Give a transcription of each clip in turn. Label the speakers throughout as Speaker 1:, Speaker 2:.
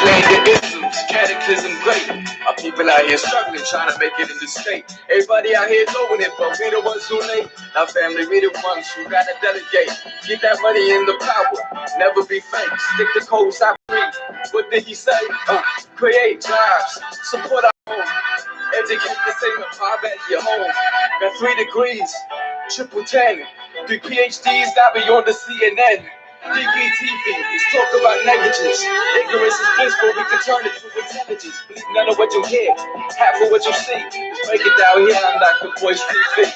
Speaker 1: Explain the isms, catechism great. Our people out here struggling, trying to make it in the state. Everybody out here doing it, but we the ones who late. Our family, we the ones who gotta delegate. Get that money in the power, never be fake. Stick to codes I breathe. What did he say? Create jobs, support our home. Educate the same power at your home. Got 3 degrees, triple 10. 3 PhDs, got me on the CNN. DBTV, let's talk about negligence. Ignorance is blissful, we can turn it to intelligence. Believe none of what you hear, half of what you see. Let's break it down here, I'm Dr. Boyce TV.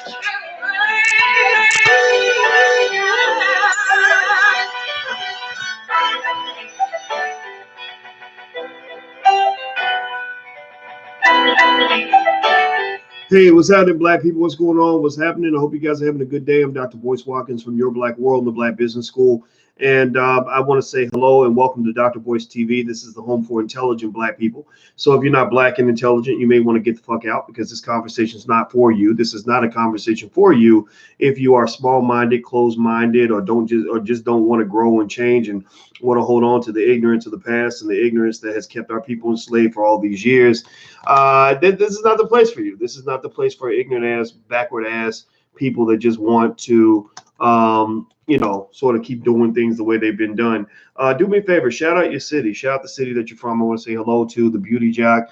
Speaker 2: Hey, what's happening, Black people? What's going on? What's happening? I hope you guys are having a good day. I'm Dr. Boyce Watkins from Your Black World, the Black Business School. And I want to say hello and welcome to Dr. Boyce TV. This is the home for intelligent Black people. So if you're not Black and intelligent, you may want to get the fuck out because this conversation is not for you. This is not a conversation for you if you are small-minded, closed-minded, or just don't want to grow and change and want to hold on to the ignorance of the past and the ignorance that has kept our people enslaved for all these years. This is not the place for you. This is not the place for ignorant ass, backward ass people that just want to, sort of keep doing things the way they've been done. Do me a favor, shout out your city. Shout out the city that you're from. I want to say hello to the Beauty Jock,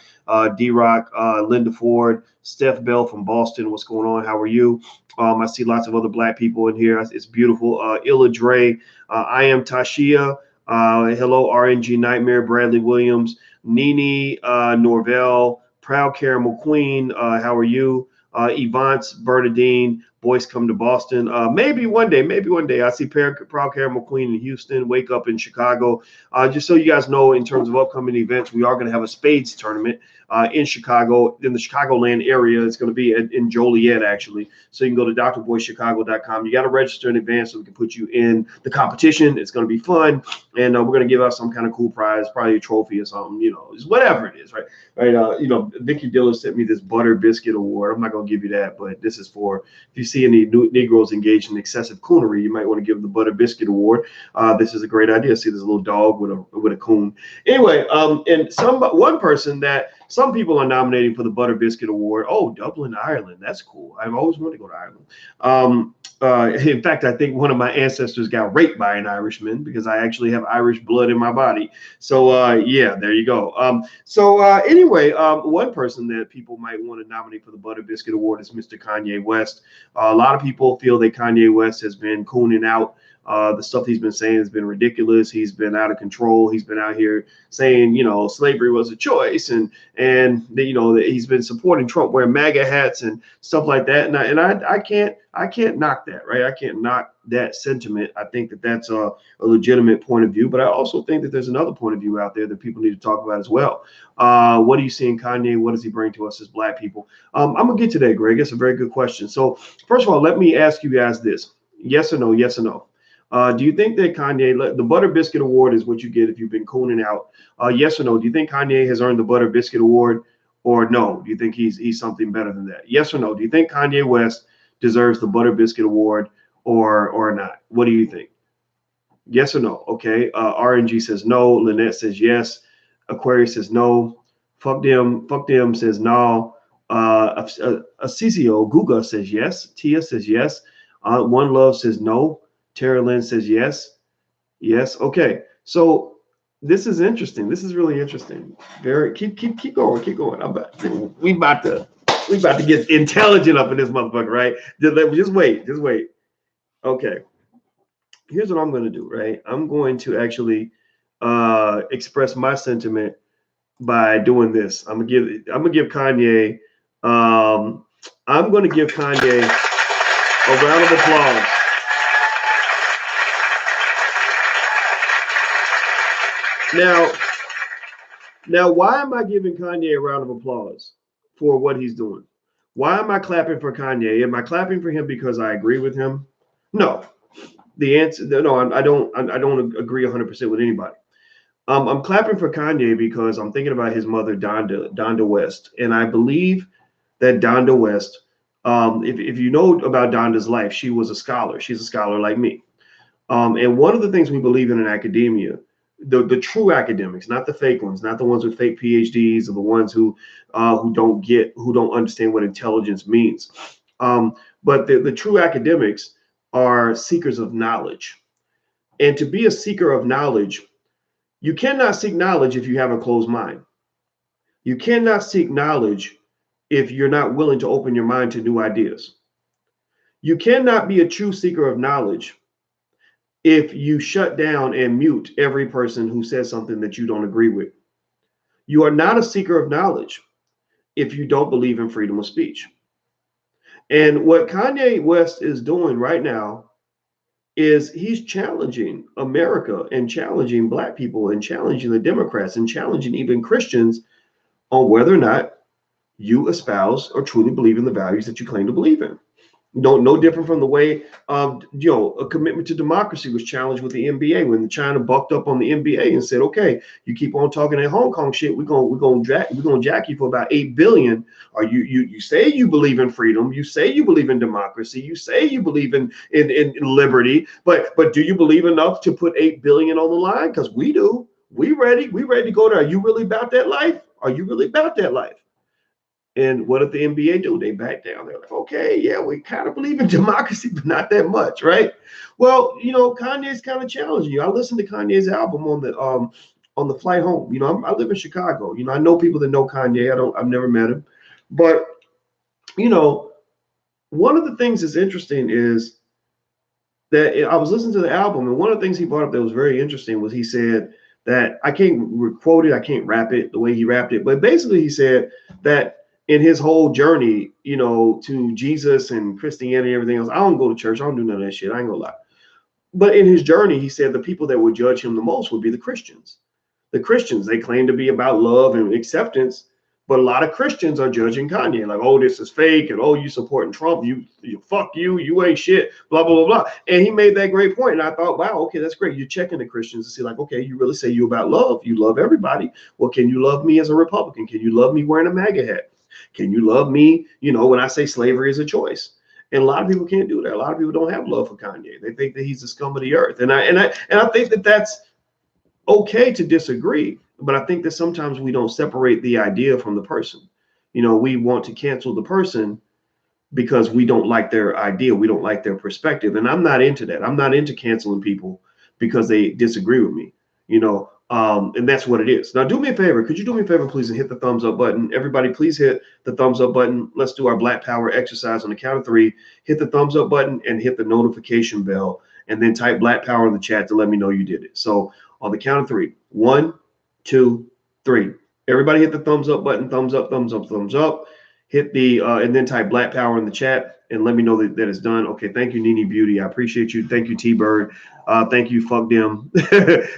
Speaker 2: D-Rock, Linda Ford, Steph Bell from Boston. What's going on? How are you? I see lots of other Black people in here. It's beautiful. Illa Dre, I am Tashia. Hello, RNG Nightmare, Bradley Williams, Nene Norvell, Proud Caramel Queen. How are you? Yvonne Bernadine, Boyce come to Boston. Maybe one day. I see Proud Caramel Queen in Houston, Wake Up in Chicago. Just so you guys know, in terms of upcoming events, we are going to have a spades tournament in Chicago, in the Chicagoland area. It's going to be in Joliet, actually. So you can go to drboycechicago.com. You got to register in advance so we can put you in the competition. It's going to be fun. And we're going to give out some kind of cool prize, probably a trophy or something, just whatever it is, right? Vicky Diller sent me this Butter Biscuit Award. I'm not going to give you that, but this is for, if you see any Negroes engaged in excessive coonery, you might want to give them the Butter Biscuit Award. This is a great idea. See, there's a little dog with a coon. Anyway, and one person that some people are nominating for the Butter Biscuit Award. Oh, Dublin, Ireland. That's cool. I've always wanted to go to Ireland. In fact, I think one of my ancestors got raped by an Irishman because I actually have Irish blood in my body. So, yeah, there you go. Anyway, one person that people might want to nominate for the Butter Biscuit Award is Mr. Kanye West. A lot of people feel that Kanye West has been cooning out. The stuff he's been saying has been ridiculous. He's been out of control. He's been out here saying, slavery was a choice, and he's been supporting Trump wearing MAGA hats and stuff like that. And I can't knock that, right? I can't knock that sentiment. I think that that's a legitimate point of view, but I also think that there's another point of view out there that people need to talk about as well. What do you see in Kanye? What does he bring to us as Black people? I'm gonna get to that, Greg. It's a very good question. So first of all, let me ask you guys this: yes or no? Yes or no? Do you think that Kanye, the Butter Biscuit Award is what you get if you've been cooning out? Yes or no? Do you think Kanye has earned the Butter Biscuit Award, or no? Do you think he's something better than that? Yes or no? Do you think Kanye West deserves the Butter Biscuit Award or not? What do you think? Yes or no? Okay. RNG says no. Lynette says yes. Aquarius says no. Fuck them says no. Acicio Guga says yes. Tia says yes. One Love says no. Tara Lynn says yes. Yes. Okay. So this is interesting. This is really interesting. Very keep going. Keep going. We about to get intelligent up in this motherfucker, right? Just wait. Okay. Here's what I'm going to do, right? I'm going to actually express my sentiment by doing this. I'm gonna give Kanye I'm going to give Kanye a round of applause. Now, why am I giving Kanye a round of applause for what he's doing? Why am I clapping for Kanye? Am I clapping for him because I agree with him? No. The answer, no, I don't agree 100% with anybody. I'm clapping for Kanye because I'm thinking about his mother, Donda West, and I believe that Donda West, if you know about Donda's life, she was a scholar. She's a scholar like me. And one of the things we believe in academia the true academics, not the fake ones, not the ones with fake PhDs, or the ones who don't understand what intelligence means. But the true academics are seekers of knowledge. And to be a seeker of knowledge, you cannot seek knowledge if you have a closed mind. You cannot seek knowledge if you're not willing to open your mind to new ideas. You cannot be a true seeker of knowledge if you shut down and mute every person who says something that you don't agree with. You are not a seeker of knowledge if you don't believe in freedom of speech. And what Kanye West is doing right now is he's challenging America and challenging Black people and challenging the Democrats and challenging even Christians on whether or not you espouse or truly believe in the values that you claim to believe in. No different from the way a commitment to democracy was challenged with the NBA when China bucked up on the NBA and said, okay, you keep on talking that Hong Kong shit, we're gonna jack you for about 8 billion. Or you say you believe in freedom, you say you believe in democracy, you say you believe in liberty, but do you believe enough to put 8 billion on the line? Because we do. We ready to go there. Are you really about that life? Are you really about that life? And what did the NBA do? They backed down. They're like, okay, yeah, we kind of believe in democracy, but not that much, right? Well, Kanye's kind of challenging you. I listened to Kanye's album on the flight home. I live in Chicago. I know people that know Kanye. I've never met him, but one of the things that's interesting is that I was listening to the album, and one of the things he brought up that was very interesting was he said that I can't quote it, I can't rap it the way he rapped it, but basically he said that in his whole journey, to Jesus and Christianity and everything else, I don't go to church. I don't do none of that shit. I ain't gonna lie. But in his journey, he said the people that would judge him the most would be the Christians. The Christians, they claim to be about love and acceptance, but a lot of Christians are judging Kanye like, oh, this is fake, and oh, you supporting Trump, you fuck you ain't shit, blah, blah, blah, blah. And he made that great point. And I thought, wow, okay, that's great. You're checking the Christians to see like, okay, you really say you about love. You love everybody. Well, can you love me as a Republican? Can you love me wearing a MAGA hat? Can you love me, when I say slavery is a choice? And a lot of people can't do that. A lot of people don't have love for Kanye. They think that he's the scum of the earth. And I think that that's okay to disagree, but I think that sometimes we don't separate the idea from the person. We want to cancel the person because we don't like their idea. We don't like their perspective. And I'm not into that. I'm not into canceling people because they disagree with me, and that's what it is. Now, do me a favor. Could you do me a favor, please, and hit the thumbs up button? Everybody, please hit the thumbs up button. Let's do our Black Power exercise on the count of 3. Hit the thumbs up button and hit the notification bell, and then type Black Power in the chat to let me know you did it. So on the count of 3, 1, 2, 3. Everybody hit the thumbs up button. Thumbs up, thumbs up, thumbs up. Hit the and then type Black Power in the chat and let me know that it's done. Okay, thank you, Nene Beauty. I appreciate you. Thank you, T-Bird. Thank you, Fuck Them.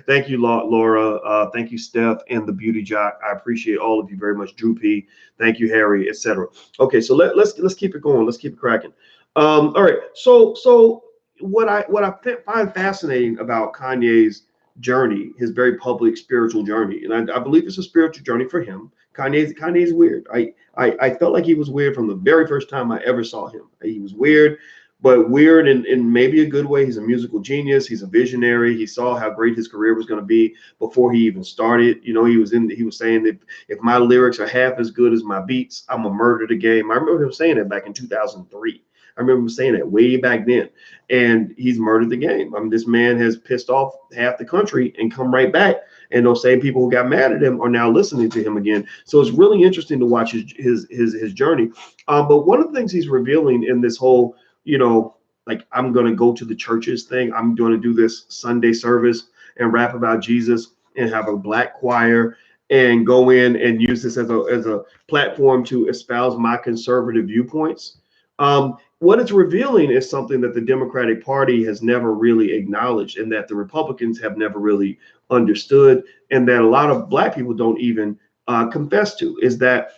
Speaker 2: Thank you, Laura. Thank you, Steph and the Beauty Jock. I appreciate all of you very much. Drew P. Thank you, Harry, etc. Okay, so let's keep it going. Let's keep it cracking. All right. So what I find fascinating about Kanye's journey, his very public spiritual journey, and I believe it's a spiritual journey for him. Kanye's weird. I felt like he was weird from the very first time I ever saw him. He was weird, but weird in maybe a good way. He's a musical genius. He's a visionary. He saw how great his career was going to be before he even started. He was saying that if my lyrics are half as good as my beats, I'm gonna murder the game. I remember him saying that back in 2003. I remember him saying that way back then, and he's murdered the game. I mean, this man has pissed off half the country and come right back. And those same people who got mad at him are now listening to him again. So it's really interesting to watch his journey. But one of the things he's revealing in this whole, like, I'm going to go to the churches thing. I'm going to do this Sunday service and rap about Jesus and have a Black choir and go in and use this as a platform to espouse my conservative viewpoints. What it's revealing is something that the Democratic Party has never really acknowledged, and that the Republicans have never really understood, and that a lot of Black people don't even confess to, is that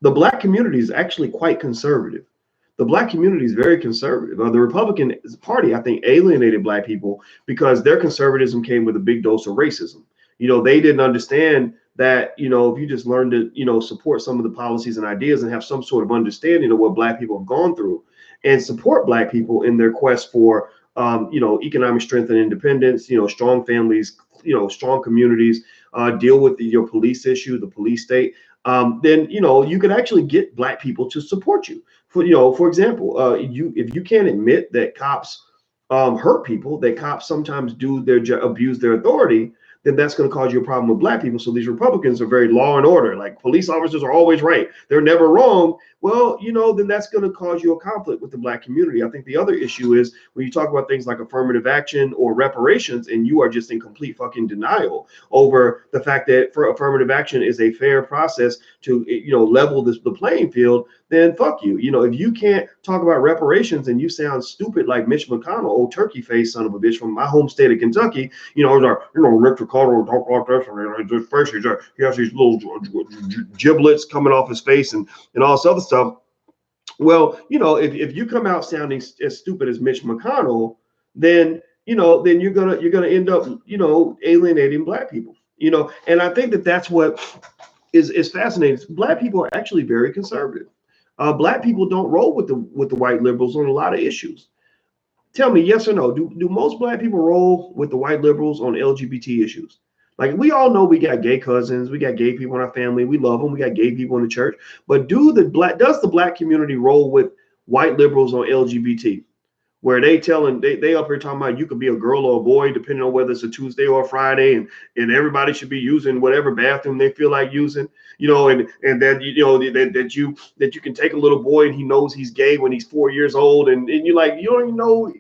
Speaker 2: the Black community is actually quite conservative. The Black community is very conservative. The Republican Party, I think, alienated Black people because their conservatism came with a big dose of racism. They didn't understand that, if you just learn to, support some of the policies and ideas and have some sort of understanding of what Black people have gone through and support Black people in their quest for, economic strength and independence, strong families, strong communities, deal with your police issue, the police state, then you can actually get black people to support you. For example, if you can't admit that cops hurt people, that cops sometimes do abuse their authority, then that's going to cause you a problem with black people. So these Republicans are very law and order, like police officers are always right, they're never wrong. Well, then that's going to cause you a conflict with the black community. I think the other issue is when you talk about things like affirmative action or reparations, and you are just in complete fucking denial over the fact that for affirmative action is a fair process to level the playing field, then fuck you. If you can't talk about reparations and you sound stupid like Mitch McConnell, old turkey face son of a bitch from my home state of Kentucky, Rick Ricardo talk like this, and he has these little giblets coming off his face and all this other stuff. Well, if you come out sounding as stupid as Mitch McConnell, then you're gonna end up alienating black people. And I think that's what is fascinating. Black people are actually very conservative. Black people don't roll with the white liberals on a lot of issues. Tell me, yes or no? Do most black people roll with the white liberals on LGBT issues? Like, we all know we got gay cousins, we got gay people in our family, we love them, we got gay people in the church. But does the black community roll with white liberals on LGBT? Where they up here talking about you could be a girl or a boy depending on whether it's a Tuesday or a Friday, and everybody should be using whatever bathroom they feel like using, and then that you can take a little boy and he knows he's gay when he's 4 years old, and you're like, you don't know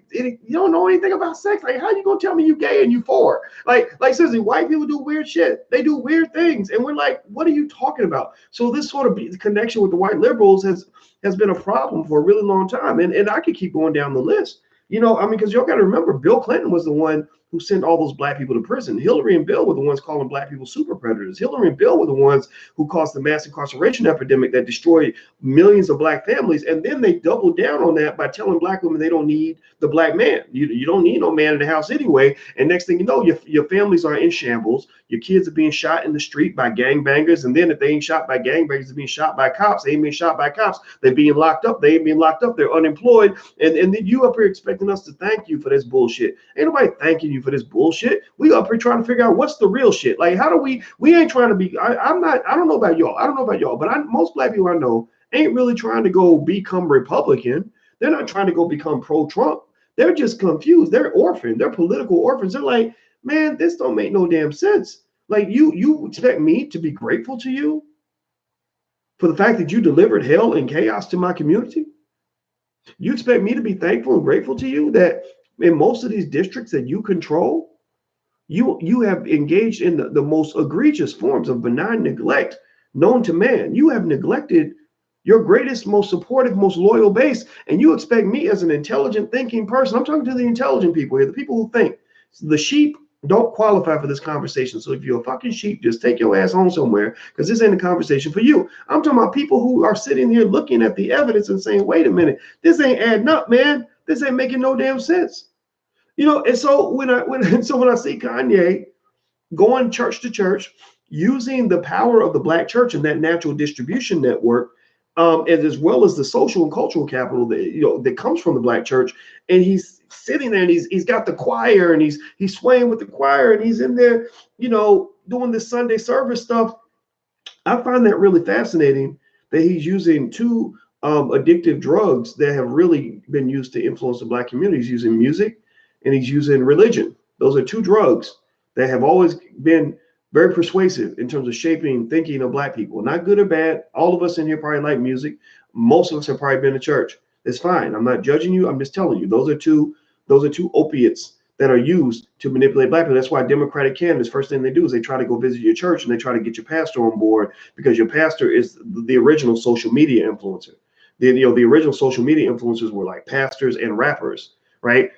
Speaker 2: anything about sex. Like, how you gonna tell me you gay and you 4? Like seriously, white people do weird shit. They do weird things, and we're like, what are you talking about? So this sort of connection with the white liberals has been a problem for a really long time. And I could keep going down the list, because y'all got to remember, Bill Clinton was the one who sent all those black people to prison. Hillary and Bill were the ones calling black people super predators. Hillary and Bill were the ones who caused the mass incarceration epidemic that destroyed millions of black families. And then they doubled down on that by telling black women they don't need the black man. You don't need no man in the house anyway. And next thing you know, your families are in shambles. Your kids are being shot in the street by gangbangers. And then if they ain't shot by gangbangers, they're being shot by cops. They ain't being shot by cops. They're being locked up. They ain't being locked up. They're unemployed. And then you up here expecting us to thank you for this bullshit. Ain't nobody thanking you for this bullshit. We up here trying to figure out what's the real shit. Like, how do we ain't trying to be, I don't know about y'all, but most black people I know ain't really trying to go become Republican. They're not trying to go become pro-Trump. They're just confused. They're orphaned. They're political orphans. They're like, man, this don't make no damn sense. Like, you expect me to be grateful to you for the fact that you delivered hell and chaos to my community? You expect me to be thankful and grateful to you that in most of these districts that you control, you have engaged in the most egregious forms of benign neglect known to man. You have neglected your greatest, most supportive, most loyal base. And you expect me as an intelligent thinking person, I'm talking to the intelligent people here, the people who think. The sheep don't qualify for this conversation. So if you're a fucking sheep, just take your ass home somewhere, because this ain't a conversation for you. I'm talking about people who are sitting here looking at the evidence and saying, wait a minute, this ain't adding up, man. This ain't making no damn sense. And so when I see Kanye going church to church, using the power of the black church and that natural distribution network, as well as the social and cultural capital that comes from the black church, and he's sitting there and he's got the choir and he's swaying with the choir and he's in there, doing this Sunday service stuff. I find that really fascinating that he's using two addictive drugs that have really been used to influence the black community. He's using music and he's using religion. Those are two drugs that have always been very persuasive in terms of shaping thinking of black people. Not good or bad. All of us in here probably like music. Most of us have probably been to church. It's fine. I'm not judging you. I'm just telling you, those are two opiates that are used to manipulate black people. That's why Democratic candidates, first thing they do is they try to go visit your church and they try to get your pastor on board, because your pastor is the original social media influencer. The original social media influencers were like pastors and rappers, right?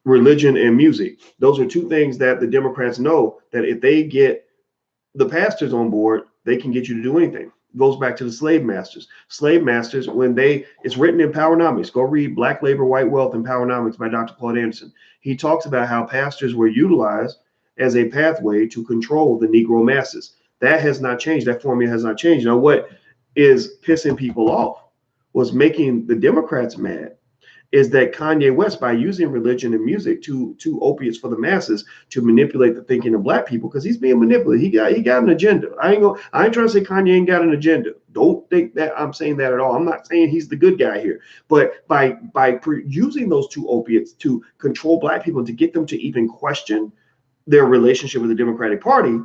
Speaker 2: Religion and music. Those are two things that the Democrats know that if they get the pastors on board, they can get you to do anything. It goes back to the slave masters. Slave masters, it's written in Powernomics. Go read Black Labor, White Wealth and Powernomics by Dr. Claude Anderson. He talks about how pastors were utilized as a pathway to control the Negro masses. That has not changed. That formula has not changed. Now, what is pissing people off, was making the Democrats mad, is that Kanye West, by using religion and music, two opiates for the masses, to manipulate the thinking of black people, because he's being manipulated. He got an agenda. I ain't trying to say Kanye ain't got an agenda. Don't think that I'm saying that at all. I'm not saying he's the good guy here. But by using those two opiates to control black people, to get them to even question their relationship with the Democratic Party,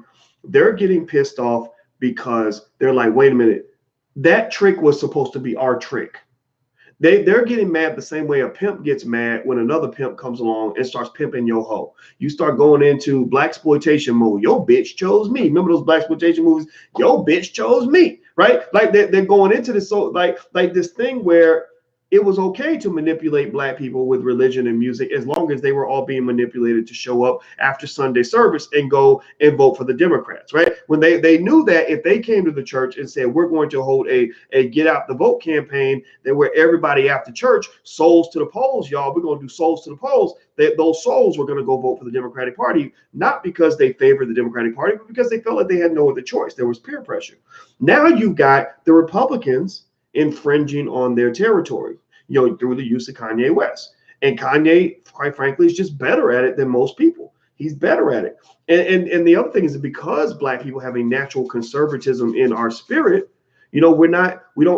Speaker 2: they're getting pissed off because they're like, wait a minute, that trick was supposed to be our trick. They're getting mad the same way a pimp gets mad when another pimp comes along and starts pimping your hoe. You start going into blaxploitation mode. Your bitch chose me. Remember those blaxploitation movies? Your bitch chose me, right? Like they're going into this, so like this thing where it was okay to manipulate black people with religion and music, as long as they were all being manipulated to show up after Sunday service and go and vote for the Democrats, right? When they knew that if they came to the church and said, we're going to hold a get out the vote campaign, that where everybody after church, souls to the polls, y'all, we're going to do souls to the polls, that those souls were going to go vote for the Democratic Party, not because they favored the Democratic Party, but because they felt like they had no other choice. There was peer pressure. Now you've got the Republicans infringing on their territory, through the use of Kanye West. And Kanye, quite frankly, is just better at it than most people. He's better at it. And the other thing is that because black people have a natural conservatism in our spirit, we don't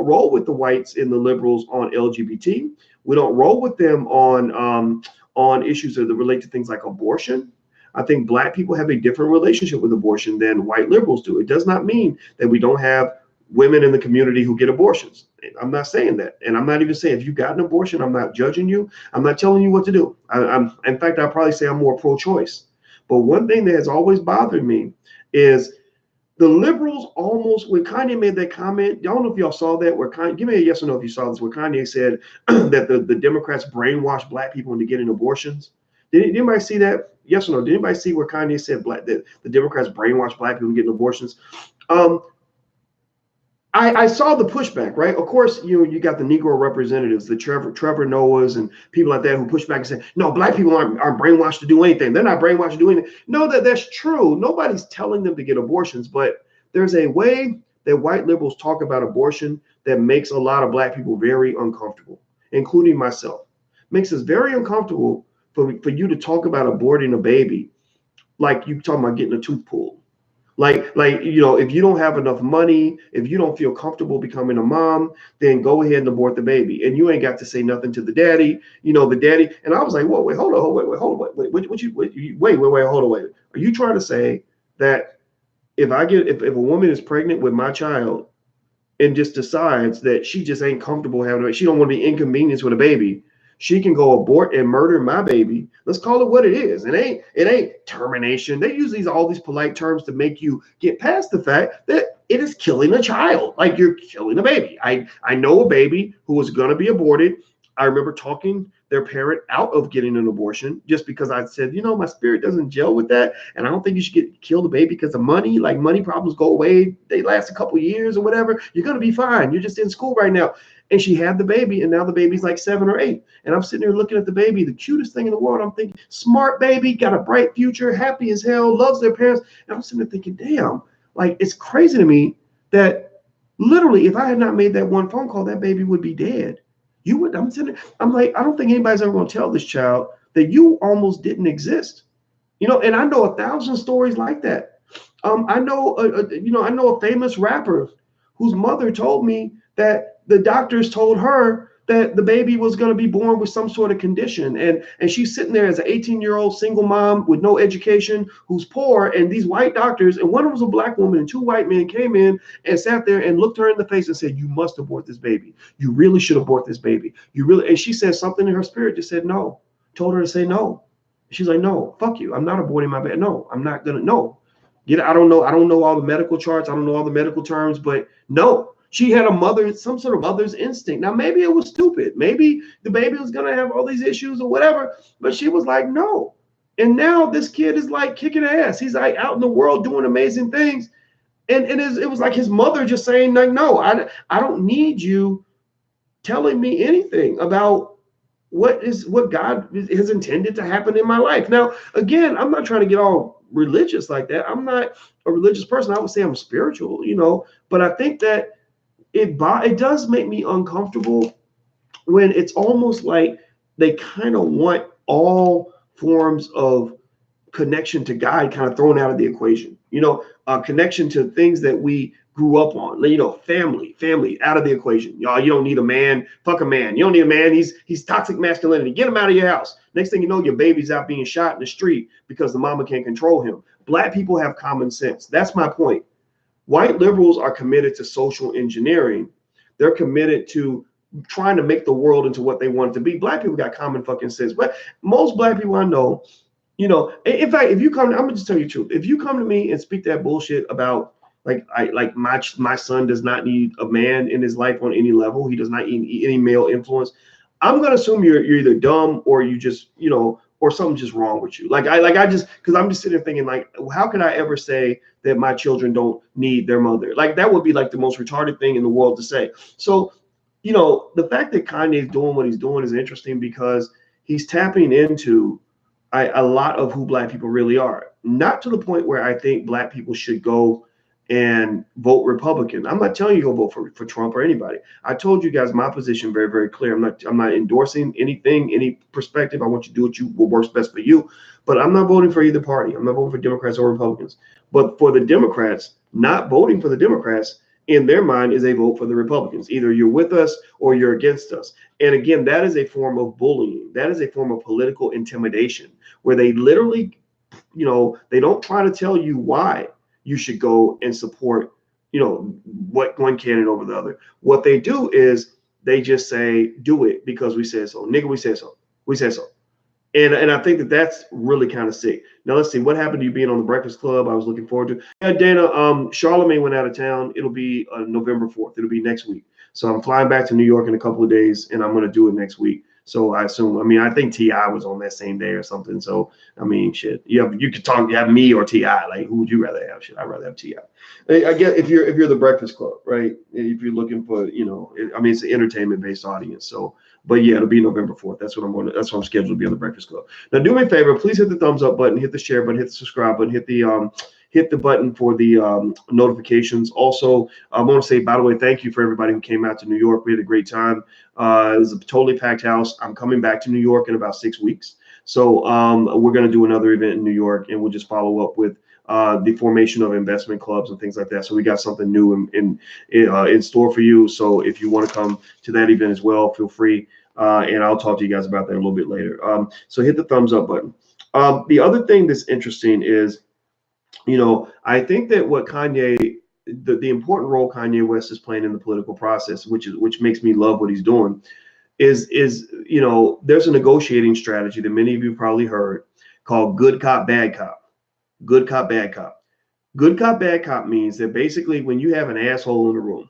Speaker 2: roll with the whites and the liberals on LGBT. We don't roll with them on issues that relate to things like abortion. I think black people have a different relationship with abortion than white liberals do. It does not mean that we don't have women in the community who get abortions. I'm not saying that. And I'm not even saying if you got an abortion, I'm not judging you. I'm not telling you what to do. In fact, I'll probably say I'm more pro-choice. But one thing that has always bothered me is the liberals almost, when Kanye made that comment, I don't know if y'all saw that, where Kanye, give me a yes or no if you saw this, where Kanye said that the Democrats brainwash black people into getting abortions. Did anybody see that? Yes or no? Did anybody see where Kanye said that the Democrats brainwash black people into getting abortions? I saw the pushback, right? Of course, you got the Negro representatives, the Trevor Noahs and people like that who push back and say, no, black people aren't brainwashed to do anything. They're not brainwashed to do anything. No, that's true. Nobody's telling them to get abortions, but there's a way that white liberals talk about abortion that makes a lot of black people very uncomfortable, including myself. Makes us very uncomfortable for you to talk about aborting a baby like you talking about getting a tooth pulled. Like, if you don't have enough money, if you don't feel comfortable becoming a mom, then go ahead and abort the baby. And you ain't got to say nothing to the daddy, the daddy. And I was like, whoa, wait, hold on, hold on, wait, hold on, wait. Are you trying to say that if a woman is pregnant with my child and just decides that she just ain't comfortable she don't want to be inconvenienced with a baby, she can go abort and murder my baby? Let's call it what it is. It ain't termination. They use all these polite terms to make you get past the fact that it is killing a child. Like you're killing a baby. I know a baby who was going to be aborted. I remember talking their parent out of getting an abortion just because I said, my spirit doesn't gel with that. And I don't think you should kill the baby because of money. Like money problems go away. They last a couple of years or whatever. You're going to be fine. You're just in school right now. And she had the baby, and now the baby's like 7 or 8. And I'm sitting there looking at the baby, the cutest thing in the world. I'm thinking, smart baby, got a bright future, happy as hell, loves their parents. And I'm sitting there thinking, damn, like it's crazy to me that literally if I had not made that one phone call, that baby would be dead. I'm sitting there, I'm like, I don't think anybody's ever going to tell this child that you almost didn't exist. And I know 1,000 stories like that. I know a famous rapper whose mother told me that the doctors told her that the baby was going to be born with some sort of condition. And she's sitting there as an 18-year-old single mom with no education, who's poor, and these white doctors, and one of them was a black woman, and 2 white men came in and sat there and looked her in the face and said, you must abort this baby. You really should abort this baby. And she said something in her spirit just said no, told her to say no. She's like, no, fuck you. I'm not aborting my baby. No, I'm not going to, no. I don't know all the medical charts. I don't know all the medical terms, but no. She had some sort of mother's instinct. Now, maybe it was stupid. Maybe the baby was going to have all these issues or whatever, but she was like, no. And now this kid is like kicking ass. He's like out in the world doing amazing things. And it was like his mother just saying, like, no, I don't need you telling me anything about what God has intended to happen in my life. Now, again, I'm not trying to get all religious like that. I'm not a religious person. I would say I'm spiritual, but I think that it does make me uncomfortable when it's almost like they kind of want all forms of connection to God kind of thrown out of the equation. Connection to things that we grew up on. Family out of the equation. Y'all, you don't need a man. Fuck a man. You don't need a man. He's toxic masculinity. Get him out of your house. Next thing you know, your baby's out being shot in the street because the mama can't control him. Black people have common sense. That's my point. White liberals are committed to social engineering. They're committed to trying to make the world into what they want it to be. Black people got common fucking sense. But most black people I know, in fact, if you come, I'm gonna just tell you the truth. If you come to me and speak that bullshit about my son does not need a man in his life on any level. He does not need any male influence. I'm gonna assume you're either dumb or you just, or something's just wrong with you. Because I'm just sitting there thinking, like, how can I ever say that my children don't need their mother? Like, that would be like the most retarded thing in the world to say. So, the fact that Kanye is doing what he's doing is interesting because he's tapping into a lot of who black people really are. Not to the point where I think black people should go and vote Republican. I'm not telling you to go vote for Trump or anybody. I told you guys my position very, very clear. I'm not endorsing anything, any perspective. I want you to do what works best for you. But I'm not voting for either party. I'm not voting for Democrats or Republicans. But for the Democrats, not voting for the Democrats in their mind is a vote for the Republicans. Either you're with us or you're against us. And again, that is a form of bullying. That is a form of political intimidation where they literally, they don't try to tell you why you should go and support, what one candidate over the other. What they do is they just say, do it because we said so. Nigga, we said so. We said so. And I think that that's really kind of sick. Now, let's see. What happened to you being on the Breakfast Club? I was looking forward to. Yeah, Dana, Charlemagne went out of town. It'll be November 4th. It'll be next week. So I'm flying back to New York in a couple of days, and I'm going to do it next week. So I think T.I. was on that same day or something. So, shit. You could talk, you have me or T.I. Like, who would you rather have? Shit, I'd rather have T.I. I get if you're the Breakfast Club, right? If you're looking for, it's an entertainment-based audience. So, but yeah, it'll be November 4th. That's what I'm scheduled to be on the Breakfast Club. Now, do me a favor, please hit the thumbs up button, hit the share button, hit the subscribe button, hit the button for the notifications. Also, I want to say, by the way, thank you for everybody who came out to New York. We had a great time. It was a totally packed house. I'm coming back to New York in about 6 weeks. So we're going to do another event in New York, and we'll just follow up with the formation of investment clubs and things like that. So we got something new in store for you. So if you want to come to that event as well, feel free. And I'll talk to you guys about that a little bit later. So hit the thumbs up button. The other thing that's interesting is, I think that what the important role Kanye West is playing in the political process, which makes me love what he's doing, is there's a negotiating strategy that many of you probably heard called good cop, bad cop. Good cop, bad cop. Good cop, bad cop means that basically when you have an asshole in the room,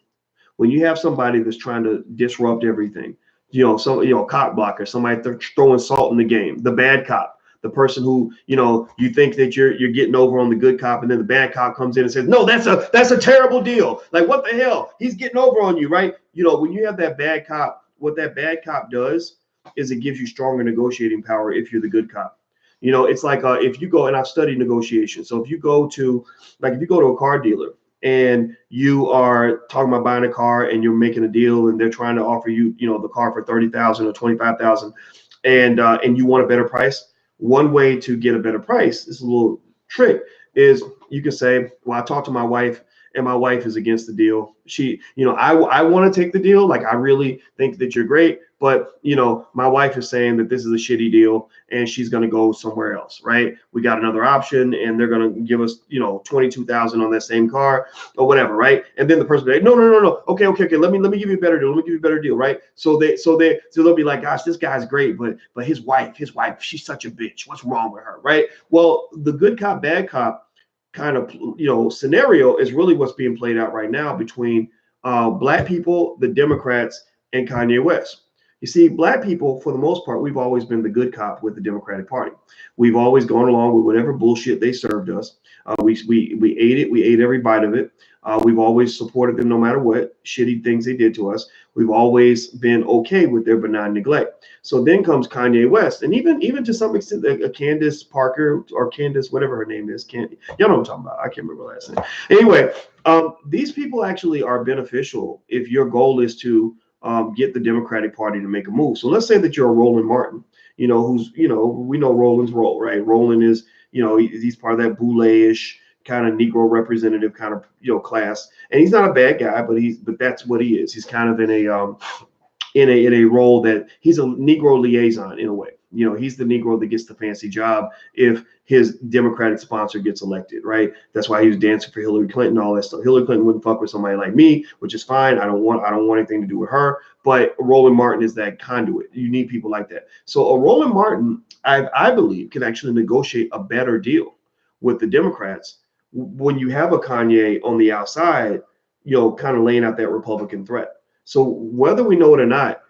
Speaker 2: when you have somebody that's trying to disrupt everything, cop blocker, somebody throwing salt in the game, the bad cop, the person who, you think that you're getting over on the good cop, and then the bad cop comes in and says, no, that's a terrible deal. Like, what the hell? He's getting over on you, right? When you have that bad cop, what that bad cop does is it gives you stronger negotiating power if you're the good cop. It's like if you go, and I've studied negotiation. So if you go to a car dealer and you are talking about buying a car and you're making a deal and they're trying to offer you, the car for $30,000 or $25,000, and you want a better price. One way to get a better price, this is a little trick, is you can say, well, I talked to my wife and my wife is against the deal. She, I want to take the deal. Like, I really think that you're great, but my wife is saying that this is a shitty deal and she's going to go somewhere else, right? We got another option and they're going to give us, $22,000 on that same car or whatever, right? And then the person will be like, no. Okay. Let me give you a better deal. Let me give you a better deal, right? So they'll be like, gosh, this guy's great, but his wife, she's such a bitch. What's wrong with her, right? Well, the good cop, bad cop kind of scenario is really what's being played out right now between black people, the Democrats, and Kanye West. You see, black people, for the most part, we've always been the good cop with the Democratic Party. We've always gone along with whatever bullshit they served us. We ate it. We ate every bite of it. We've always supported them no matter what shitty things they did to us. We've always been okay with their benign neglect. So then comes Kanye West, and even to some extent, Candace Parker or Candace, whatever her name is, y'all know what I'm talking about. I can't remember her last name. Anyway, these people actually are beneficial if your goal is to get the Democratic Party to make a move. So let's say that you're a Roland Martin, who's, we know Roland's role, right? Roland is, he's part of that boule-ish kind of Negro representative kind of, class. And he's not a bad guy, but that's what he is. He's kind of in a role that he's a Negro liaison in a way. He's the Negro that gets the fancy job if his Democratic sponsor gets elected, right? That's why he was dancing for Hillary Clinton, all that stuff. Hillary Clinton wouldn't fuck with somebody like me, which is fine. I don't want anything to do with her. But Roland Martin is that conduit. You need people like that. So a Roland Martin, I believe, can actually negotiate a better deal with the Democrats when you have a Kanye on the outside, kind of laying out that Republican threat. So whether we know it or not,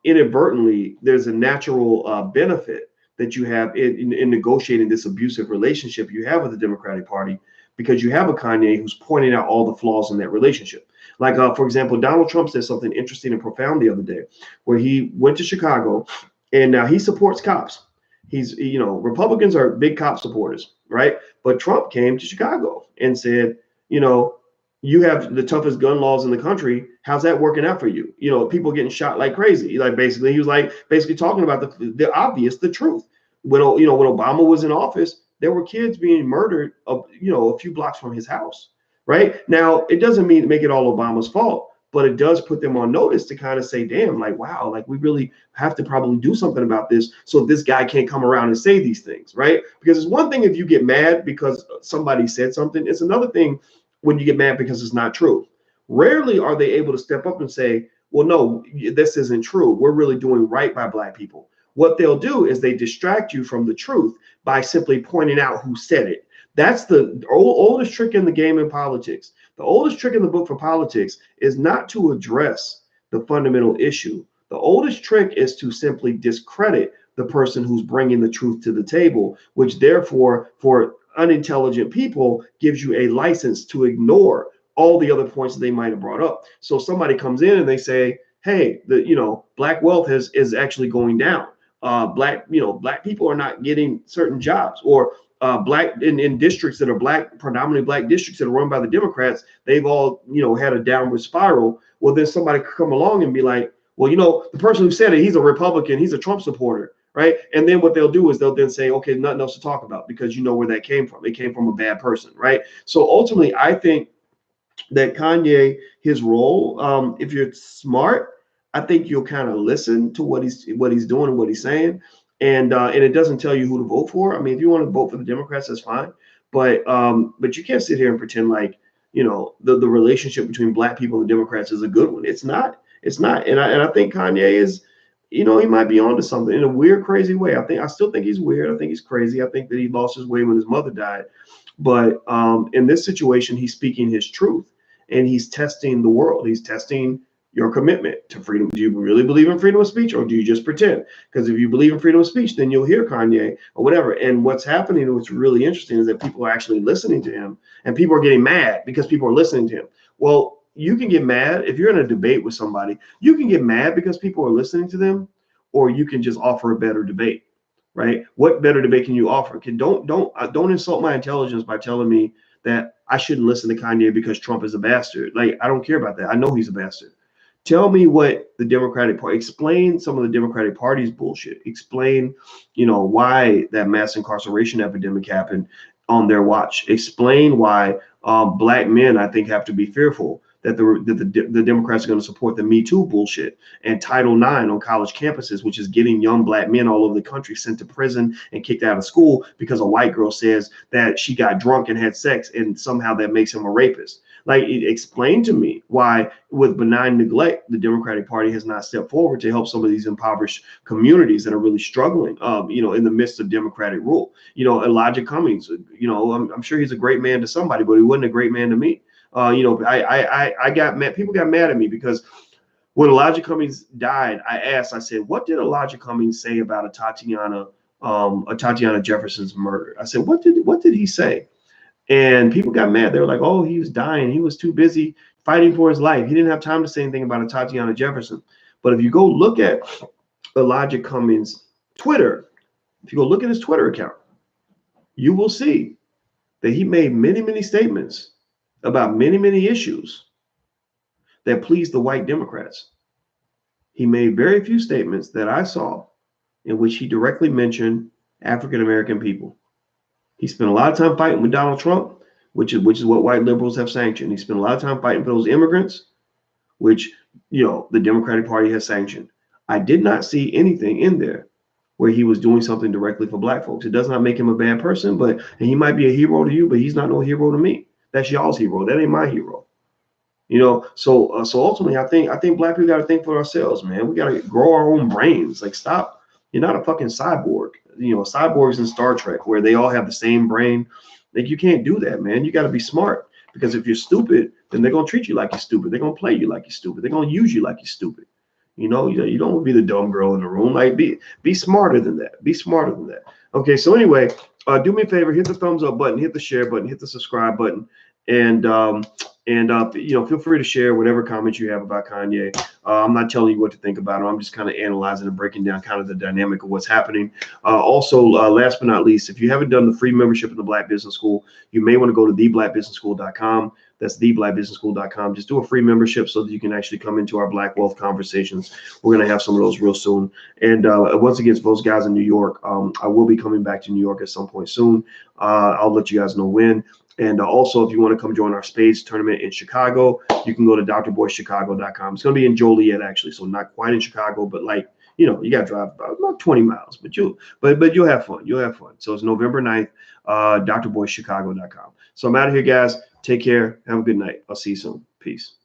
Speaker 2: inadvertently, there's a natural benefit that you have in negotiating this abusive relationship you have with the Democratic Party, because you have a Kanye who's pointing out all the flaws in that relationship. Like, for example, Donald Trump said something interesting and profound the other day, where he went to Chicago, and now he supports cops. He's, Republicans are big cop supporters, right? But Trump came to Chicago and said, you have the toughest gun laws in the country. How's that working out for you? People getting shot like crazy. Like, basically, he was like basically talking about the obvious, the truth. When Obama was in office, there were kids being murdered, a few blocks from his house. Right now, it doesn't mean make it all Obama's fault, but it does put them on notice to kind of say, damn, like, wow, like we really have to probably do something about this so this guy can't come around and say these things, right? Because it's one thing if you get mad because somebody said something. It's another thing when you get mad because it's not true. Rarely are they able to step up and say, well, no, this isn't true. We're really doing right by Black people. What they'll do is they distract you from the truth by simply pointing out who said it. That's the oldest trick in the game in politics. The oldest trick in the book for politics is not to address the fundamental issue. The oldest trick is to simply discredit the person who's bringing the truth to the table, which therefore, for unintelligent people, gives you a license to ignore all the other points that they might have brought up. So somebody comes in and they say, hey, Black wealth is actually going down. Black people are not getting certain jobs, or Black in districts that are predominantly Black districts that are run by the Democrats, they've all, had a downward spiral. Well, then somebody could come along and be like, well, the person who said it, he's a Republican, he's a Trump supporter, right? And then what they'll do is they'll then say, okay, nothing else to talk about, because where that came from. It came from a bad person, right? So ultimately, I think that Kanye, his role, if you're smart, I think you'll kind of listen to what he's doing and what he's saying, and it doesn't tell you who to vote for. I mean, if you want to vote for the Democrats, that's fine, but you can't sit here and pretend like the relationship between Black people and Democrats is a good one. It's not. And I think Kanye is, he might be onto something in a weird, crazy way. I still think he's weird. I think he's crazy. I think that he lost his way when his mother died. But in this situation, he's speaking his truth, and he's testing the world. He's testing your commitment to freedom. Do you really believe in freedom of speech, or do you just pretend? Because if you believe in freedom of speech, then you'll hear Kanye or whatever. And what's happening, what's really interesting, is that people are actually listening to him, and people are getting mad because people are listening to him. Well, you can get mad if you're in a debate with somebody. You can get mad because people are listening to them, or you can just offer a better debate. Right? What better debate can you offer? Don't insult my intelligence by telling me that I shouldn't listen to Kanye because Trump is a bastard. Like, I don't care about that. I know he's a bastard. Tell me what the Democratic Party, explain some of the Democratic Party's bullshit. Explain, why that mass incarceration epidemic happened on their watch. Explain why Black men, I think, have to be fearful that the Democrats are going to support the Me Too bullshit and Title IX on college campuses, which is getting young Black men all over the country sent to prison and kicked out of school because a white girl says that she got drunk and had sex, and somehow that makes him a rapist. Like, explain to me why, with benign neglect, the Democratic Party has not stepped forward to help some of these impoverished communities that are really struggling, in the midst of Democratic rule. Elijah Cummings, I'm sure he's a great man to somebody, but he wasn't a great man to me. I got mad. People got mad at me because when Elijah Cummings died, I said, what did Elijah Cummings say about a Tatiana Jefferson's murder? I said, what did he say? And people got mad. They were like, oh, he was dying. He was too busy fighting for his life. He didn't have time to say anything about a Tatiana Jefferson. But if you go look at Elijah Cummings' Twitter, if you go look at his Twitter account, you will see that he made many, many statements about many, many issues that pleased the white Democrats. he made very few statements that I saw in which he directly mentioned African American people. He spent a lot of time fighting with Donald Trump, which is what white liberals have sanctioned. He spent a lot of time fighting for those immigrants, which the Democratic Party has sanctioned. I did not see anything in there where he was doing something directly for black folks. It does not make him a bad person, and he might be a hero to you, but he's not no hero to me. That's y'all's hero. That ain't my hero. So ultimately, I think black people got to think for ourselves, man. We got to grow our own brains. Like, stop. You're not a fucking cyborg. Cyborgs in Star Trek where they all have the same brain. Like, you can't do that, man. You got to be smart, because if you're stupid, then they're gonna treat you like you're stupid. They're gonna play you like you're stupid. They're gonna use you like you're stupid. You don't want to be the dumb girl in the room. Like, be smarter than that. Be smarter than that. Okay, so anyway, do me a favor, hit the thumbs up button, hit the share button, hit the subscribe button, and feel free to share whatever comments you have about Kanye. I'm not telling you what to think about him. I'm just kind of analyzing and breaking down kind of the dynamic of what's happening. Also, last but not least, if you haven't done the free membership in the Black Business School, you may want to go to theblackbusinessschool.com. That's theblackbusinessschool.com. Just do a free membership so that you can actually come into our Black Wealth conversations. We're going to have some of those real soon. And once again, for those guys in New York, I will be coming back to New York at some point soon. I'll let you guys know when. And also, if you want to come join our Spades tournament in Chicago, you can go to drboycechicago.com. It's going to be in Joliet, actually, so not quite in Chicago, but you got to drive about 20 miles, but you'll have fun. You'll have fun. So it's November 9th, drboycechicago.com. So I'm out of here, guys. Take care. Have a good night. I'll see you soon. Peace.